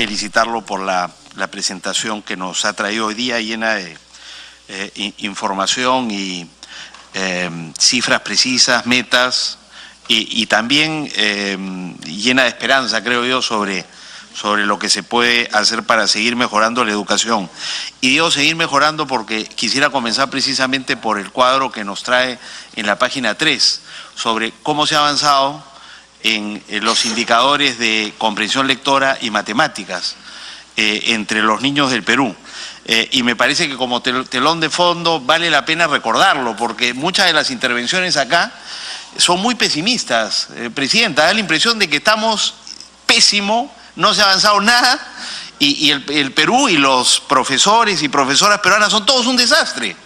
felicitarlo por la presentación que nos ha traído hoy día, llena de información y cifras precisas, metas, y también llena de esperanza, creo yo, sobre lo que se puede hacer para seguir mejorando la educación. Y digo seguir mejorando porque quisiera comenzar precisamente por el cuadro que nos trae en la página 3, sobre cómo se ha avanzado en los indicadores de comprensión lectora y matemáticas entre los niños del Perú. Y me parece que como telón de fondo vale la pena recordarlo, porque muchas de las intervenciones acá son muy pesimistas. Presidenta, da la impresión de que estamos pésimo, no se ha avanzado nada, y el Perú y los profesores y profesoras peruanas son todos un desastre.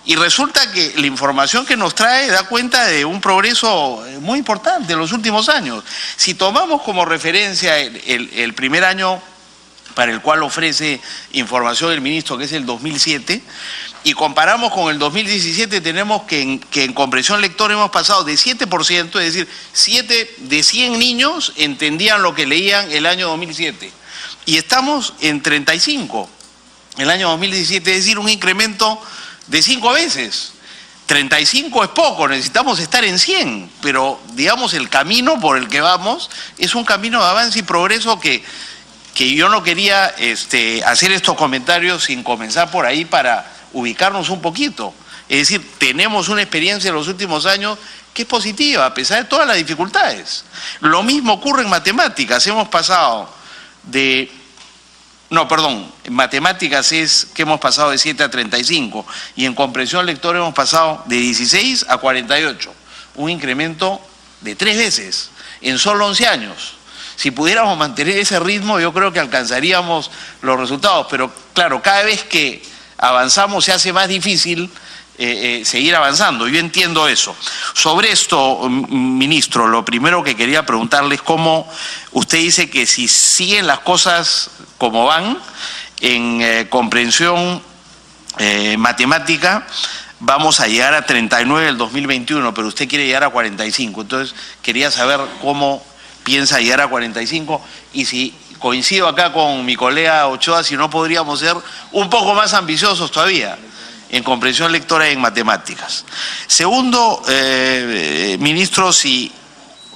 Y resulta que la información que nos trae da cuenta de un progreso muy importante en los últimos años. Si tomamos como referencia el primer año para el cual ofrece información el ministro, que es el 2007, y comparamos con el 2017, tenemos que en comprensión lectora hemos pasado de 7%, es decir, 7 de 100 niños entendían lo que leían el año 2007. Y estamos en 35 el año 2017, es decir, un incremento de 5 veces. 35 es poco, necesitamos estar en 100, pero digamos el camino por el que vamos es un camino de avance y progreso que yo no quería hacer estos comentarios sin comenzar por ahí para ubicarnos un poquito. Es decir, tenemos una experiencia en los últimos años que es positiva, a pesar de todas las dificultades. Lo mismo ocurre en matemáticas, hemos pasado de... No, perdón, en matemáticas es que hemos pasado de 7 a 35 y en comprensión lectora hemos pasado de 16 a 48, un incremento de 3 veces en solo 11 años. Si pudiéramos mantener ese ritmo, yo creo que alcanzaríamos los resultados, pero claro, cada vez que avanzamos se hace más difícil seguir avanzando. Yo entiendo eso. Sobre esto, ministro, lo primero que quería preguntarle es cómo usted dice que si siguen las cosas como van, en comprensión matemática, vamos a llegar a 39 el 2021, pero usted quiere llegar a 45. Entonces, quería saber cómo piensa llegar a 45 y si coincido acá con mi colega Ochoa, si no podríamos ser un poco más ambiciosos todavía en comprensión lectora y en matemáticas. Segundo, ministro, si,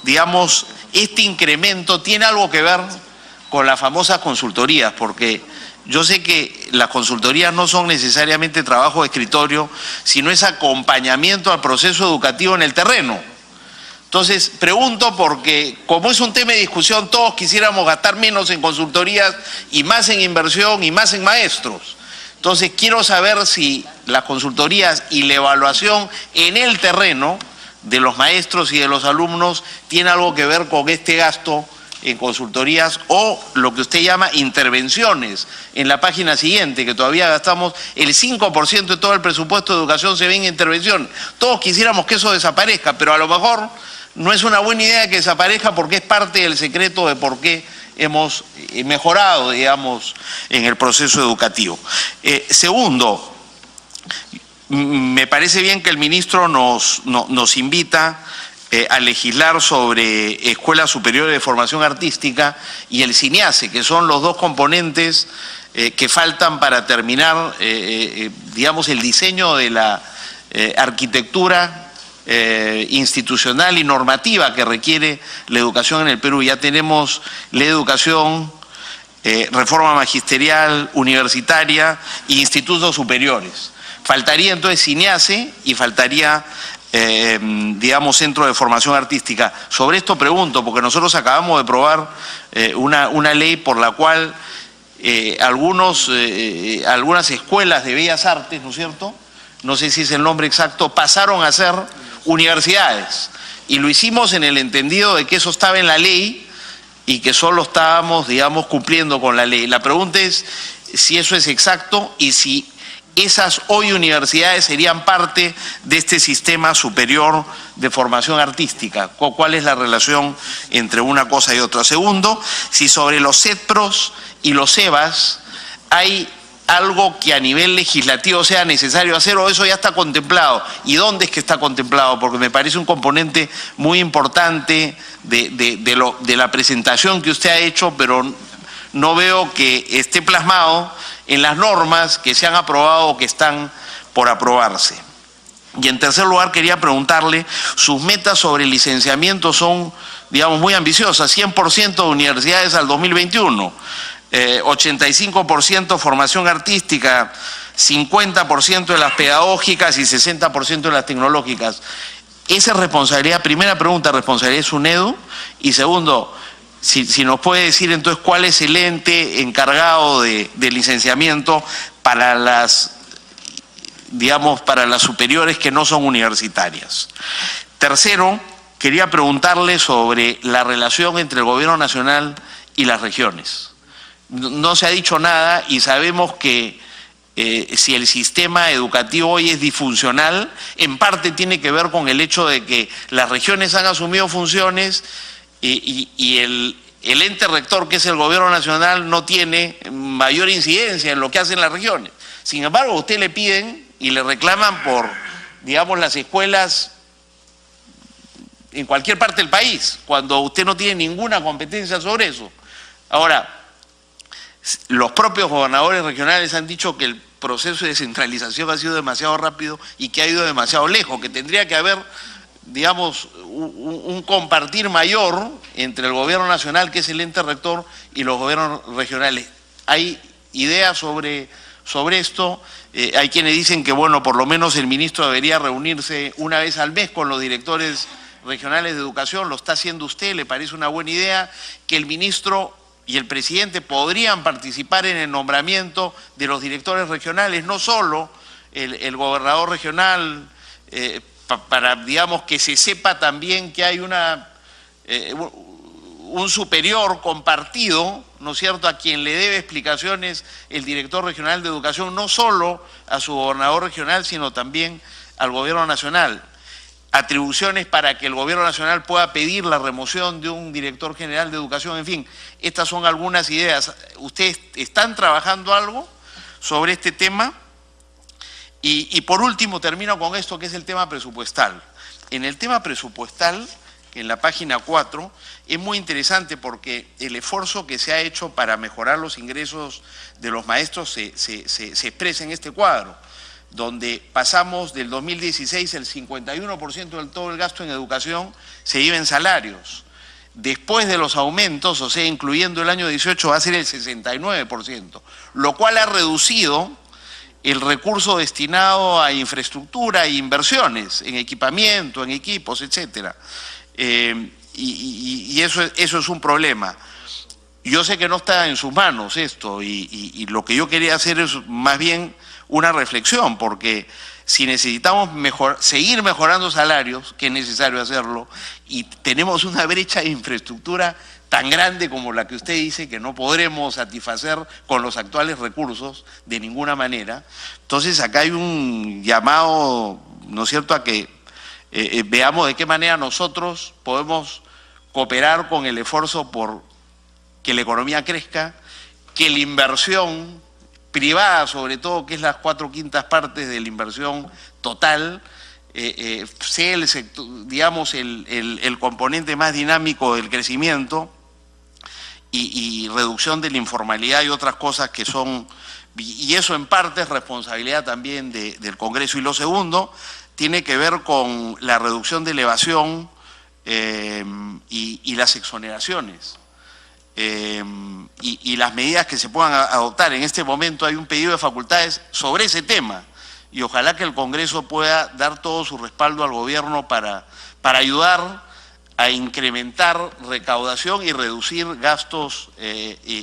digamos, este incremento tiene algo que ver con las famosas consultorías, porque yo sé que las consultorías no son necesariamente trabajo de escritorio, sino es acompañamiento al proceso educativo en el terreno. Entonces, pregunto porque, como es un tema de discusión, todos quisiéramos gastar menos en consultorías y más en inversión y más en maestros. Entonces, quiero saber si las consultorías y la evaluación en el terreno de los maestros y de los alumnos tiene algo que ver con este gasto en consultorías o lo que usted llama intervenciones. En la página siguiente, que todavía gastamos el 5% de todo el presupuesto de educación se ve en intervención. Todos quisiéramos que eso desaparezca, pero a lo mejor no es una buena idea que desaparezca porque es parte del secreto de por qué hemos mejorado, digamos, en el proceso educativo. Segundo, me parece bien que el ministro nos invita a legislar sobre escuelas superiores de formación artística y el CINEACE, que son los dos componentes que faltan para terminar, digamos, el diseño de la arquitectura institucional y normativa que requiere la educación en el Perú. Ya tenemos ley de educación, reforma magisterial, universitaria e institutos superiores. Faltaría entonces CINEACE y faltaría, digamos, centro de formación artística. Sobre esto pregunto, porque nosotros acabamos de aprobar una ley por la cual algunas escuelas de bellas artes, ¿no es cierto?, no sé si es el nombre exacto, pasaron a ser universidades. Y lo hicimos en el entendido de que eso estaba en la ley y que solo estábamos, digamos, cumpliendo con la ley. La pregunta es si eso es exacto y si esas hoy universidades serían parte de este sistema superior de formación artística. ¿Cuál es la relación entre una cosa y otra? Segundo, si sobre los CEPROS y los EBAS hay algo que a nivel legislativo sea necesario hacer o eso ya está contemplado. ¿Y dónde es que está contemplado? Porque me parece un componente muy importante de la presentación que usted ha hecho, pero no veo que esté plasmado en las normas que se han aprobado o que están por aprobarse. Y en tercer lugar quería preguntarle, sus metas sobre el licenciamiento son, digamos, muy ambiciosas, 100% de universidades al 2021, 85% formación artística, 50% de las pedagógicas y 60% de las tecnológicas. Esa es responsabilidad, primera pregunta, responsabilidad de SUNEDU, y segundo, si nos puede decir entonces cuál es el ente encargado de licenciamiento para las, digamos, para las superiores que no son universitarias. Tercero, quería preguntarle sobre la relación entre el Gobierno Nacional y las regiones. No se ha dicho nada y sabemos que si el sistema educativo hoy es disfuncional, en parte tiene que ver con el hecho de que las regiones han asumido funciones y el ente rector, que es el Gobierno Nacional, no tiene mayor incidencia en lo que hacen las regiones. Sin embargo, a usted le piden y le reclaman por, digamos, las escuelas en cualquier parte del país, cuando usted no tiene ninguna competencia sobre eso. Ahora, los propios gobernadores regionales han dicho que el proceso de descentralización ha sido demasiado rápido y que ha ido demasiado lejos, que tendría que haber, digamos, un compartir mayor entre el Gobierno Nacional, que es el ente rector, y los gobiernos regionales. ¿Hay ideas sobre esto? Hay quienes dicen que, bueno, por lo menos el ministro debería reunirse una vez al mes con los directores regionales de educación. Lo está haciendo usted, ¿le parece una buena idea? Que el ministro y el presidente podrían participar en el nombramiento de los directores regionales, no solo el gobernador regional, para, digamos, que se sepa también que hay un superior compartido, ¿no es cierto?, a quien le debe explicaciones el director regional de educación, no solo a su gobernador regional, sino también al Gobierno Nacional. Atribuciones para que el Gobierno Nacional pueda pedir la remoción de un director general de educación, en fin, estas son algunas ideas. ¿Ustedes están trabajando algo sobre este tema? Y por último, termino con esto, que es el tema presupuestal. En el tema presupuestal, en la página 4, es muy interesante porque el esfuerzo que se ha hecho para mejorar los ingresos de los maestros se expresa en este cuadro, donde pasamos del 2016 el 51% de todo el gasto en educación se iba en salarios. Después de los aumentos, o sea, incluyendo el año 18, va a ser el 69%, lo cual ha reducido el recurso destinado a infraestructura e inversiones, en equipamiento, en equipos, etcétera. Y eso es un problema. Yo sé que no está en sus manos esto, y lo que yo quería hacer es más bien una reflexión, porque si necesitamos seguir mejorando salarios, que es necesario hacerlo, y tenemos una brecha de infraestructura tan grande como la que usted dice, que no podremos satisfacer con los actuales recursos de ninguna manera, entonces acá hay un llamado, ¿no es cierto?, a que veamos de qué manera nosotros podemos cooperar con el esfuerzo por que la economía crezca, que la inversión privada, sobre todo, que es las 4/5 partes de la inversión total, sea el sector, digamos, el componente más dinámico del crecimiento y reducción de la informalidad y otras cosas que son, y eso en parte es responsabilidad también del Congreso. Y lo segundo tiene que ver con la reducción de la evasión y las exoneraciones. Y las medidas que se puedan adoptar. En este momento hay un pedido de facultades sobre ese tema y ojalá que el Congreso pueda dar todo su respaldo al gobierno para ayudar a incrementar recaudación y reducir gastos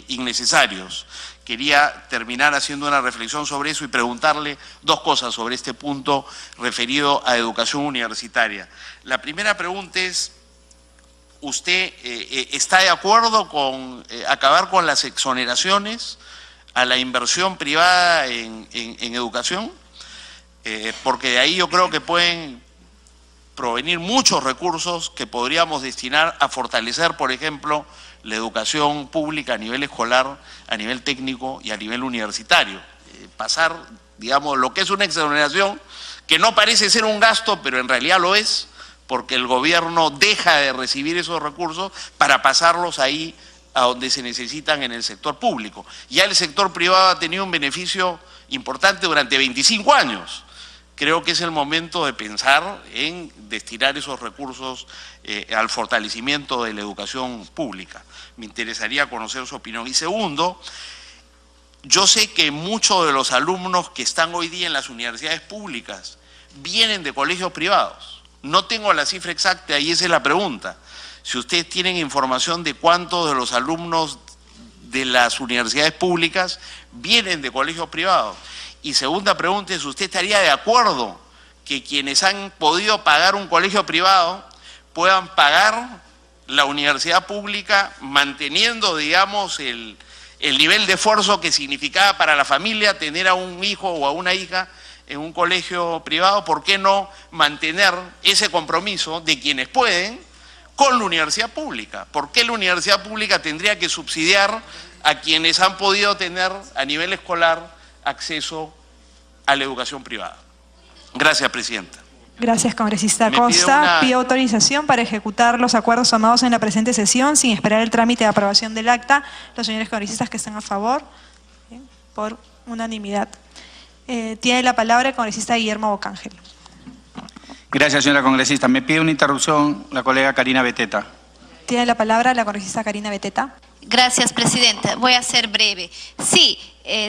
innecesarios. Quería terminar haciendo una reflexión sobre eso y preguntarle dos cosas sobre este punto referido a educación universitaria. La primera pregunta es: ¿usted está de acuerdo con acabar con las exoneraciones a la inversión privada en educación? Porque de ahí yo creo que pueden provenir muchos recursos que podríamos destinar a fortalecer, por ejemplo, la educación pública a nivel escolar, a nivel técnico y a nivel universitario. Pasar, digamos, lo que es una exoneración, que no parece ser un gasto, pero en realidad lo es, porque el gobierno deja de recibir esos recursos para pasarlos ahí a donde se necesitan en el sector público. Ya el sector privado ha tenido un beneficio importante durante 25 años. Creo que es el momento de pensar en destinar esos recursos al fortalecimiento de la educación pública. Me interesaría conocer su opinión. Y segundo, yo sé que muchos de los alumnos que están hoy día en las universidades públicas vienen de colegios privados. No tengo la cifra exacta y esa es la pregunta. Si ustedes tienen información de cuántos de los alumnos de las universidades públicas vienen de colegios privados. Y segunda pregunta es, ¿usted estaría de acuerdo que quienes han podido pagar un colegio privado puedan pagar la universidad pública manteniendo, digamos, el nivel de esfuerzo que significaba para la familia tener a un hijo o a una hija en un colegio privado? ¿Por qué no mantener ese compromiso de quienes pueden con la universidad pública? ¿Por qué la universidad pública tendría que subsidiar a quienes han podido tener a nivel escolar acceso a la educación privada? Gracias, Presidenta. Gracias, congresista Costa. Pido autorización para ejecutar los acuerdos tomados en la presente sesión sin esperar el trámite de aprobación del acta. Los señores congresistas que están a favor, bien, por unanimidad. Tiene la palabra el congresista Guillermo Bocángel. Gracias, señora congresista. Me pide una interrupción la colega Karina Beteta. Tiene la palabra la congresista Karina Beteta. Gracias, Presidenta. Voy a ser breve. Sí,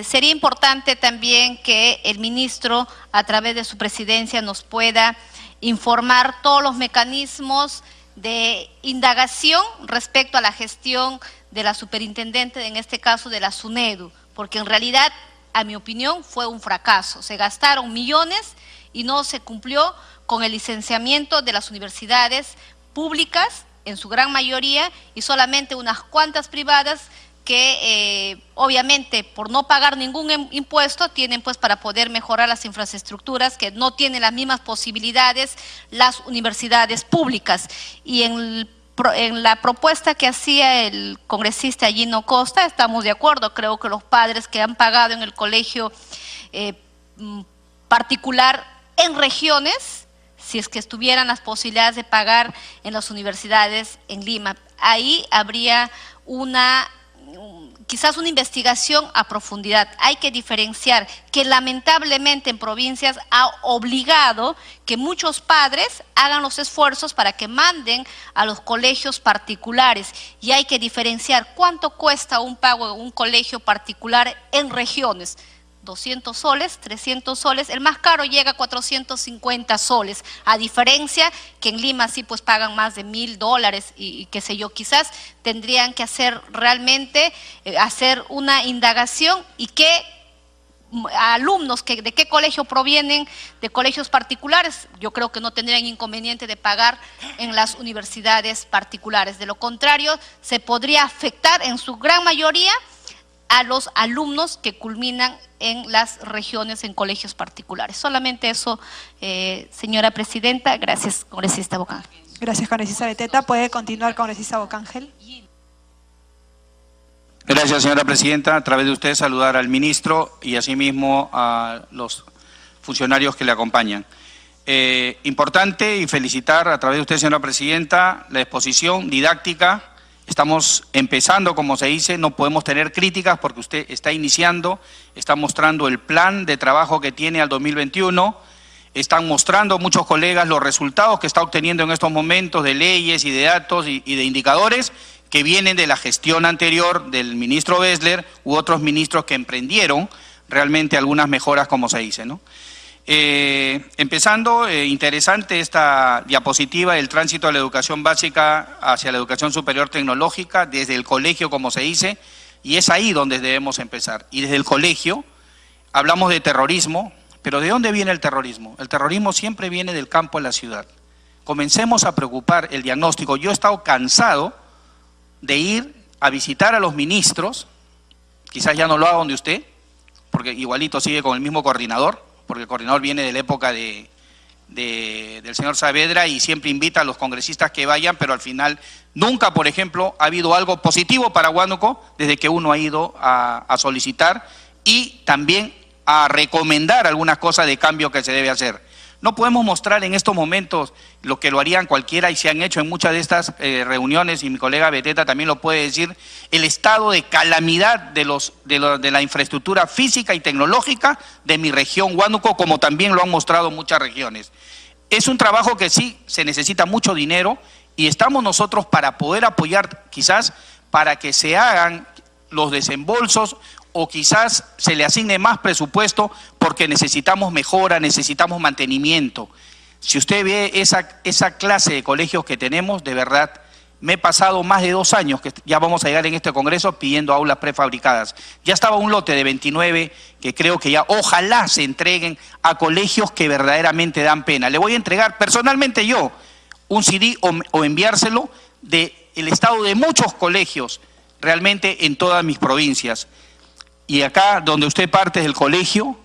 sería importante también que el ministro, a través de su presidencia, nos pueda informar todos los mecanismos de indagación respecto a la gestión de la superintendente, en este caso de la SUNEDU, porque en realidad, a mi opinión, fue un fracaso. Se gastaron millones y no se cumplió con el licenciamiento de las universidades públicas, en su gran mayoría, y solamente unas cuantas privadas que obviamente por no pagar ningún impuesto tienen pues para poder mejorar las infraestructuras que no tienen las mismas posibilidades las universidades públicas. Y en la propuesta que hacía el congresista Gino Costa estamos de acuerdo. Creo que los padres que han pagado en el colegio particular en regiones, si es que estuvieran las posibilidades de pagar en las universidades en Lima, ahí habría quizás una investigación a profundidad. Hay que diferenciar que lamentablemente en provincias ha obligado que muchos padres hagan los esfuerzos para que manden a los colegios particulares, y hay que diferenciar cuánto cuesta un pago en un colegio particular en regiones. 200 soles, 300 soles, el más caro llega a 450 soles, a diferencia que en Lima sí pues pagan más de $1000 y qué sé yo. Quizás tendrían que hacer realmente, hacer una indagación y qué alumnos de qué colegio provienen, de colegios particulares. Yo creo que no tendrían inconveniente de pagar en las universidades particulares. De lo contrario, se podría afectar en su gran mayoría a los alumnos que culminan en las regiones en colegios particulares. Solamente eso, señora Presidenta. Gracias, congresista Bocángel. Gracias, congresista Beteta. Puede continuar, congresista Bocángel. Gracias, señora Presidenta. A través de usted saludar al ministro y asimismo a los funcionarios que le acompañan. Importante y felicitar a través de usted, señora Presidenta, la exposición didáctica. Estamos empezando, como se dice, no podemos tener críticas porque usted está iniciando, está mostrando el plan de trabajo que tiene al 2021, están mostrando muchos colegas los resultados que está obteniendo en estos momentos de leyes y de datos y de indicadores que vienen de la gestión anterior del ministro Bessler u otros ministros que emprendieron realmente algunas mejoras, como se dice, ¿no? Empezando, interesante esta diapositiva del tránsito de la educación básica hacia la educación superior tecnológica, desde el colegio, como se dice, y es ahí donde debemos empezar. Y desde el colegio hablamos de terrorismo, pero ¿de dónde viene el terrorismo? El terrorismo siempre viene del campo a la ciudad. Comencemos a preocupar el diagnóstico. Yo he estado cansado de ir a visitar a los ministros, quizás ya no lo haga donde usted, porque igualito sigue con el mismo coordinador, porque el coordinador viene de la época del señor Saavedra y siempre invita a los congresistas que vayan, pero al final nunca, por ejemplo, ha habido algo positivo para Huánuco desde que uno ha ido a solicitar y también a recomendar algunas cosas de cambio que se debe hacer. No podemos mostrar en estos momentos lo que lo harían cualquiera y se han hecho en muchas de estas reuniones, y mi colega Beteta también lo puede decir, el estado de calamidad de la infraestructura física y tecnológica de mi región Huánuco, como también lo han mostrado muchas regiones. Es un trabajo que sí se necesita mucho dinero y estamos nosotros para poder apoyar, quizás para que se hagan los desembolsos o quizás se le asigne más presupuesto porque necesitamos mejora, necesitamos mantenimiento. Si usted ve esa clase de colegios que tenemos, de verdad, me he pasado más de 2 años, que ya vamos a llegar en este congreso, pidiendo aulas prefabricadas. Ya estaba un lote de 29 que creo que ya ojalá se entreguen a colegios que verdaderamente dan pena. Le voy a entregar personalmente yo un CD o enviárselo del estado de muchos colegios realmente en todas mis provincias. Y acá donde usted parte del colegio,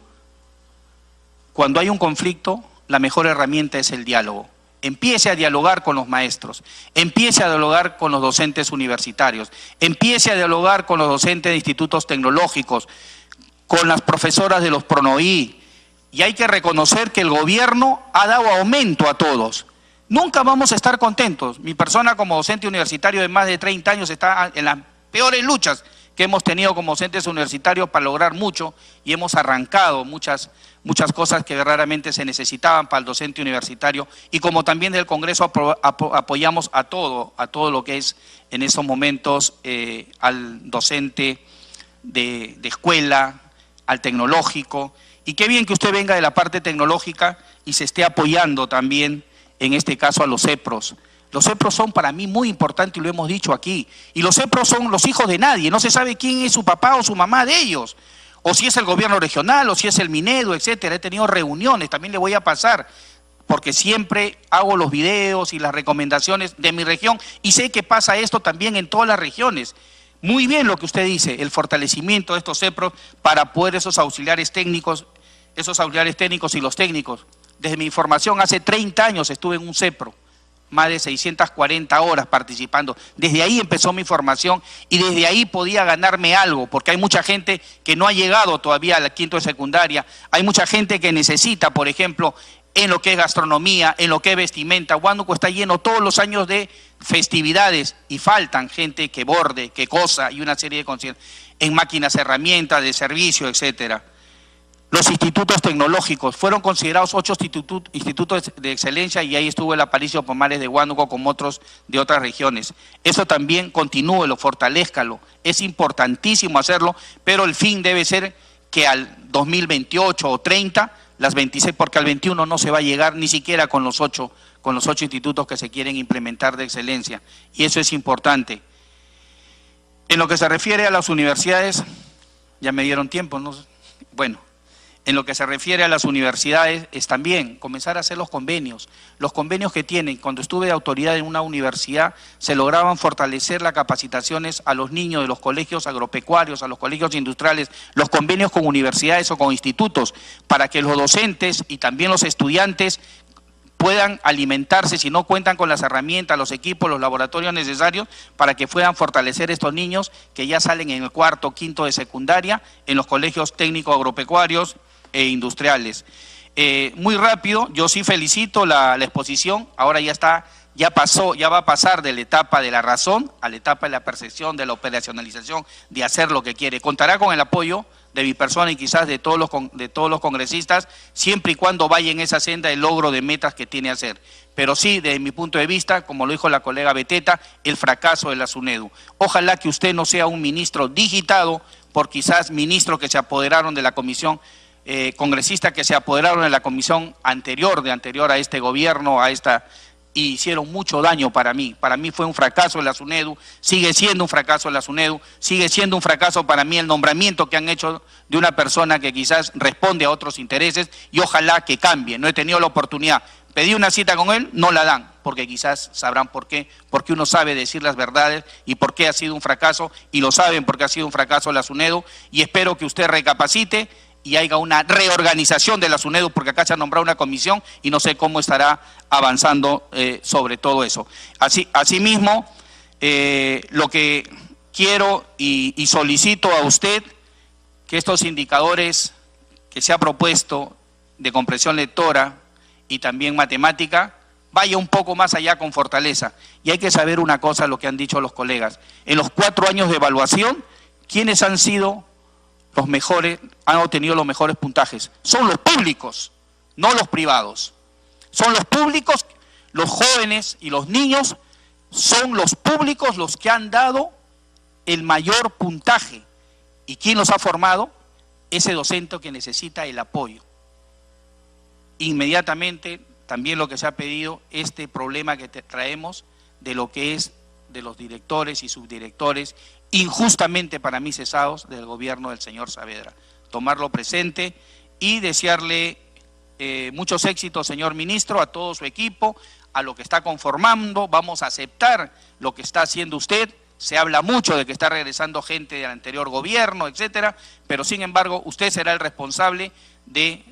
cuando hay un conflicto, la mejor herramienta es el diálogo. Empiece a dialogar con los maestros, empiece a dialogar con los docentes universitarios, empiece a dialogar con los docentes de institutos tecnológicos, con las profesoras de los PRONOI. Y hay que reconocer que el gobierno ha dado aumento a todos. Nunca vamos a estar contentos. Mi persona como docente universitario de más de 30 años está en las peores luchas que hemos tenido como docentes universitarios para lograr mucho y hemos arrancado muchas cosas que verdaderamente se necesitaban para el docente universitario, y como también del Congreso apoyamos a todo lo que es en estos momentos al docente de escuela, al tecnológico, y qué bien que usted venga de la parte tecnológica y se esté apoyando también en este caso a los CEPROS. Los CEPROS son para mí muy importantes y lo hemos dicho aquí. Y los CEPROS son los hijos de nadie, no se sabe quién es su papá o su mamá de ellos. O si es el gobierno regional, o si es el Minedo, etcétera. He tenido reuniones, también le voy a pasar, porque siempre hago los videos y las recomendaciones de mi región y sé que pasa esto también en todas las regiones. Muy bien lo que usted dice, el fortalecimiento de estos CEPROS para poder esos auxiliares técnicos y los técnicos. Desde mi formación hace 30 años estuve en un CEPRO. Más de 640 horas participando. Desde ahí empezó mi formación y desde ahí podía ganarme algo, porque hay mucha gente que no ha llegado todavía a la quinto de secundaria, hay mucha gente que necesita, por ejemplo, en lo que es gastronomía, en lo que es vestimenta. Huánuco está lleno todos los años de festividades y faltan gente que borde, que cosa y una serie de conciertos, en máquinas, herramientas de servicio, etcétera. Los institutos tecnológicos fueron considerados 8 institutos de excelencia y ahí estuvo el Aparicio Pomares de Huánuco como otros de otras regiones. Eso también continúelo, fortalézcalo. Es importantísimo hacerlo, pero el fin debe ser que al 2028 o 30, las 26, porque al 21 no se va a llegar ni siquiera con los 8 institutos que se quieren implementar de excelencia. Y eso es importante. En lo que se refiere a las universidades, ya me dieron tiempo, ¿no? Bueno. En lo que se refiere a las universidades es también comenzar a hacer los convenios que tienen. Cuando estuve de autoridad en una universidad se lograban fortalecer las capacitaciones a los niños de los colegios agropecuarios, a los colegios industriales, los convenios con universidades o con institutos, para que los docentes y también los estudiantes puedan alimentarse si no cuentan con las herramientas, los equipos, los laboratorios necesarios para que puedan fortalecer estos niños que ya salen en el 4º, 5º de secundaria en los colegios técnicos agropecuarios e industriales. Muy rápido, yo sí felicito la exposición, ahora ya va a pasar de la etapa de la razón a la etapa de la percepción, de la operacionalización, de hacer lo que quiere. Contará con el apoyo de mi persona y quizás de todos los congresistas, siempre y cuando vaya en esa senda el logro de metas que tiene que hacer. Pero sí, desde mi punto de vista, como lo dijo la colega Beteta, el fracaso de la SUNEDU. Ojalá que usted no sea un ministro digitado por quizás ministros que se apoderaron de la comisión, congresistas que se apoderaron de la comisión anterior a este gobierno, y hicieron mucho daño para mí. Para mí fue un fracaso la SUNEDU, sigue siendo un fracaso la SUNEDU, sigue siendo un fracaso para mí el nombramiento que han hecho de una persona que quizás responde a otros intereses y ojalá que cambie. No he tenido la oportunidad, pedí una cita con él, no la dan, porque quizás sabrán por qué, porque uno sabe decir las verdades y por qué ha sido un fracaso, y lo saben porque ha sido un fracaso la SUNEDU, y espero que usted recapacite y haya una reorganización de la SUNEDU, porque acá se ha nombrado una comisión y no sé cómo estará avanzando sobre todo eso. Asimismo, lo que quiero y solicito a usted, que estos indicadores que se ha propuesto de comprensión lectora y también matemática, vaya un poco más allá con fortaleza. Y hay que saber una cosa, lo que han dicho los colegas. En los 4 años de evaluación, ¿quiénes han sido los mejores, han obtenido los mejores puntajes? Son los públicos, no los privados. Son los públicos, los jóvenes y los niños, son los públicos los que han dado el mayor puntaje. ¿Y quién los ha formado? Ese docente que necesita el apoyo. Inmediatamente, también lo que se ha pedido, este problema que traemos de lo que es de los directores y subdirectores, injustamente para mí cesados del gobierno del señor Saavedra. Tomarlo presente y desearle muchos éxitos, señor ministro, a todo su equipo, a lo que está conformando. Vamos a aceptar lo que está haciendo usted. Se habla mucho de que está regresando gente del anterior gobierno, etcétera, pero sin embargo usted será el responsable de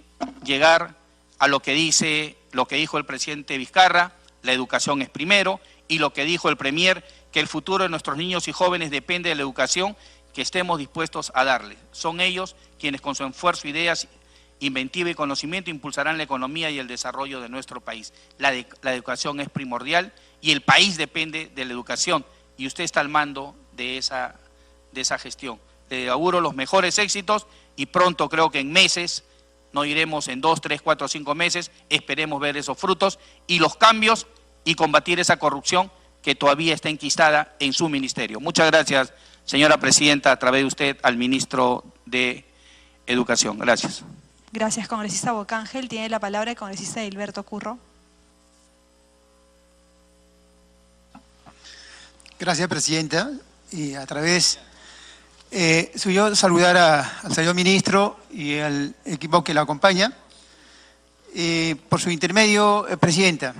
llegar a lo que dijo el presidente Vizcarra: la educación es primero, y lo que dijo el premier, que el futuro de nuestros niños y jóvenes depende de la educación que estemos dispuestos a darles. Son ellos quienes con su esfuerzo, ideas, inventiva y conocimiento impulsarán la economía y el desarrollo de nuestro país. La educación es primordial y el país depende de la educación, y usted está al mando de esa gestión. Le auguro los mejores éxitos y pronto, creo que en meses, no iremos en 2, 3, 4, 5 meses, esperemos ver esos frutos y los cambios y combatir esa corrupción que todavía está enquistada en su ministerio. Muchas gracias, señora presidenta, a través de usted al ministro de Educación. Gracias. Gracias, congresista Bocángel. Tiene la palabra el congresista Hilberto Curro. Gracias, presidenta. Y a través suyo saludar al señor ministro y al equipo que lo acompaña. Por su intermedio, presidenta,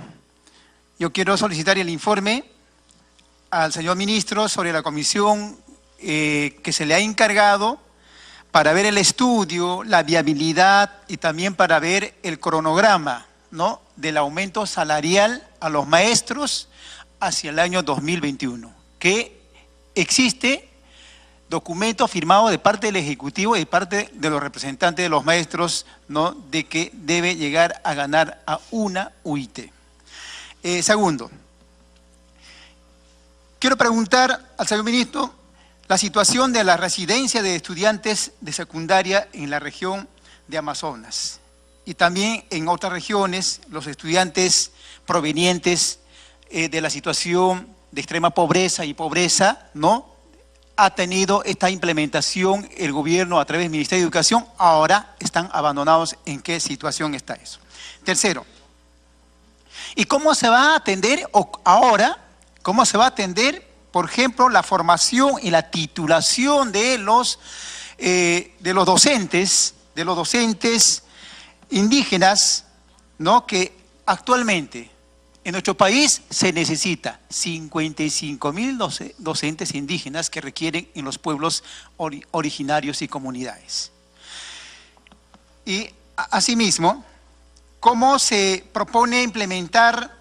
yo quiero solicitar el informe al señor ministro sobre la comisión que se le ha encargado para ver el estudio, la viabilidad y también para ver el cronograma, ¿no?, del aumento salarial a los maestros hacia el año 2021, que existe documento firmado de parte del Ejecutivo y de parte de los representantes de los maestros, ¿no?, de que debe llegar a ganar a una UIT. Segundo, quiero preguntar al señor ministro la situación de la residencia de estudiantes de secundaria en la región de Amazonas y también en otras regiones, los estudiantes provenientes de la situación de extrema pobreza y pobreza, ¿no?, ha tenido esta implementación el gobierno a través del Ministerio de Educación. Ahora están abandonados. ¿En qué situación está eso? Tercero, ¿y cómo se va a atender cómo se va a atender, por ejemplo, la formación y la titulación de los docentes indígenas, ¿no?, que actualmente en nuestro país se necesita 55.000 docentes indígenas que requieren en los pueblos originarios y comunidades? Y asimismo, ¿cómo se propone implementar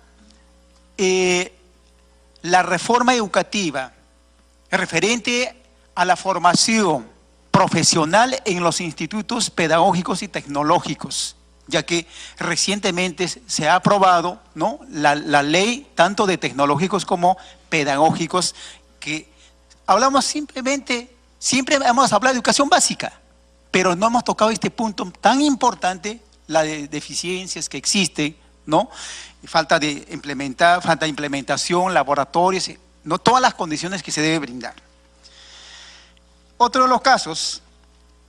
la reforma educativa referente a la formación profesional en los institutos pedagógicos y tecnológicos? Ya que recientemente se ha aprobado, ¿no?, la ley tanto de tecnológicos como pedagógicos, que hablamos siempre hemos hablado de educación básica, pero no hemos tocado este punto tan importante, las deficiencias que existen, ¿no?, falta de implementación, laboratorios, no todas las condiciones que se debe brindar. Otro de los casos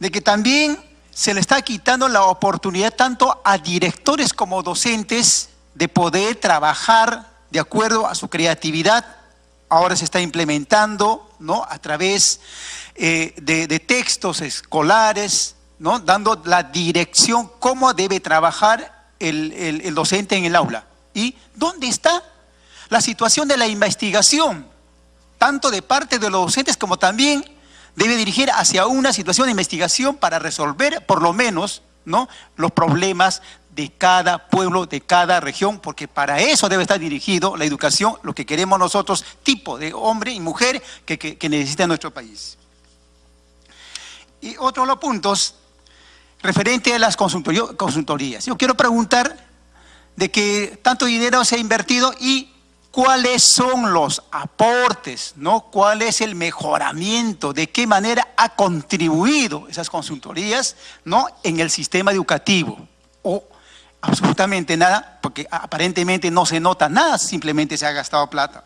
de que también se le está quitando la oportunidad tanto a directores como docentes de poder trabajar de acuerdo a su creatividad. Ahora se está implementando, ¿no?, a través de textos escolares, ¿no?, dando la dirección cómo debe trabajar el docente en el aula. ¿Y dónde está la situación de la investigación? Tanto de parte de los docentes como también debe dirigir hacia una situación de investigación para resolver por lo menos, ¿no?, los problemas de cada pueblo, de cada región, porque para eso debe estar dirigido la educación, lo que queremos nosotros, tipo de hombre y mujer que necesita nuestro país. Y otro de los puntos referente a las consultorías. Yo quiero preguntar, de que tanto dinero se ha invertido y cuáles son los aportes, ¿no? ¿Cuál es el mejoramiento? ¿De qué manera ha contribuido esas consultorías, ¿no?, en el sistema educativo? O absolutamente nada, porque aparentemente no se nota nada, simplemente se ha gastado plata.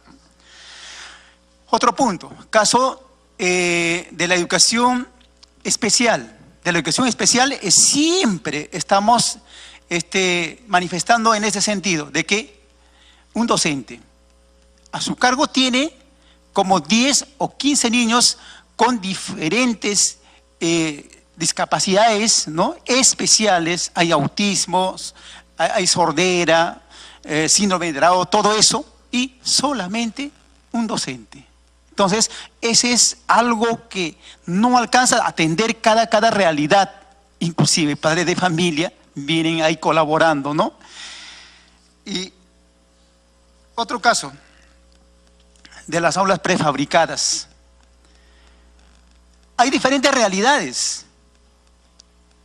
Otro punto, caso de la educación especial. De la educación especial siempre estamos manifestando en ese sentido, de que un docente a su cargo tiene como 10 o 15 niños con diferentes discapacidades, ¿no?, especiales. Hay autismos, hay sordera, síndrome de Down, todo eso, y solamente un docente. Entonces, ese es algo que no alcanza a atender cada realidad. Inclusive padres de familia vienen ahí colaborando, ¿no? Y otro caso de las aulas prefabricadas. Hay diferentes realidades.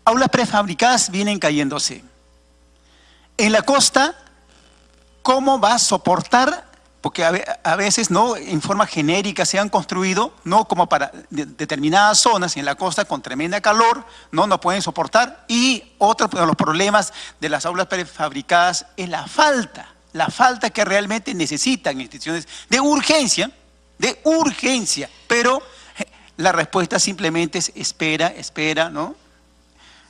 Aulas prefabricadas vienen cayéndose. En la costa, ¿cómo va a soportar? Porque a veces, ¿no?, en forma genérica se han construido, ¿no?, como para determinadas zonas en la costa con tremenda calor, no pueden soportar. Y otro de los problemas de las aulas prefabricadas es la falta que realmente necesitan instituciones de urgencia, pero la respuesta simplemente es espera, ¿no?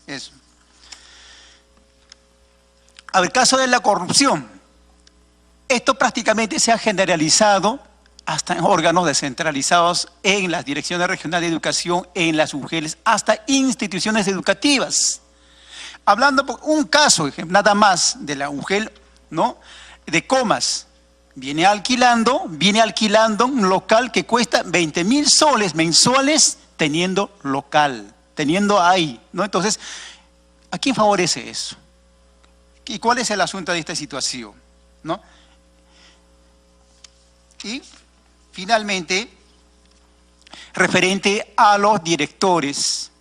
Eso. A ver, caso de la corrupción. Esto prácticamente se ha generalizado hasta en órganos descentralizados, en las direcciones regionales de educación, en las UGELs, hasta instituciones educativas. Hablando por un caso, nada más, de la UGEL, ¿no?, de Comas, viene alquilando un local que cuesta 20.000 soles mensuales teniendo local, teniendo ahí, ¿no? Entonces, ¿a quién favorece eso? ¿Y cuál es el asunto de esta situación, ¿no? Y finalmente, referente a los directores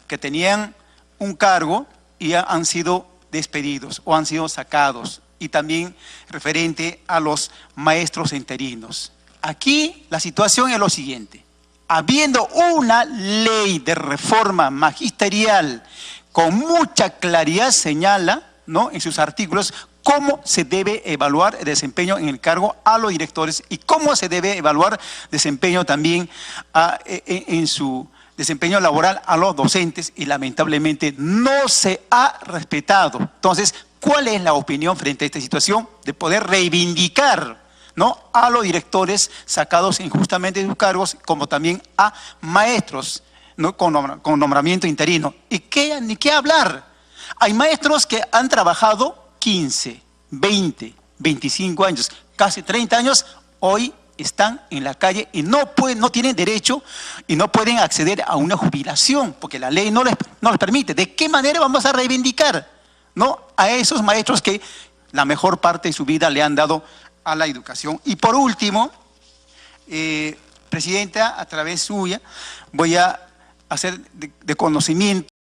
que tenían un cargo y han sido despedidos o han sido sacados, y también referente a los maestros interinos. Aquí la situación es lo siguiente: habiendo una ley de reforma magisterial con mucha claridad señala, ¿no?, en sus artículos, cómo se debe evaluar el desempeño en el cargo a los directores y cómo se debe evaluar desempeño también en su desempeño laboral a los docentes, y lamentablemente no se ha respetado. Entonces, ¿cuál es la opinión frente a esta situación de poder reivindicar, ¿no?, a los directores sacados injustamente de sus cargos, como también a maestros, ¿no?, con nombramiento interino? ¿Y ni qué hablar? Hay maestros que han trabajado 15, 20, 25 años, casi 30 años, hoy están en la calle y no tienen derecho y no pueden acceder a una jubilación porque la ley no les permite. ¿De qué manera vamos a reivindicar, ¿no?, a esos maestros que la mejor parte de su vida le han dado a la educación? Y por último, Presidenta, a través suya, voy a hacer de conocimiento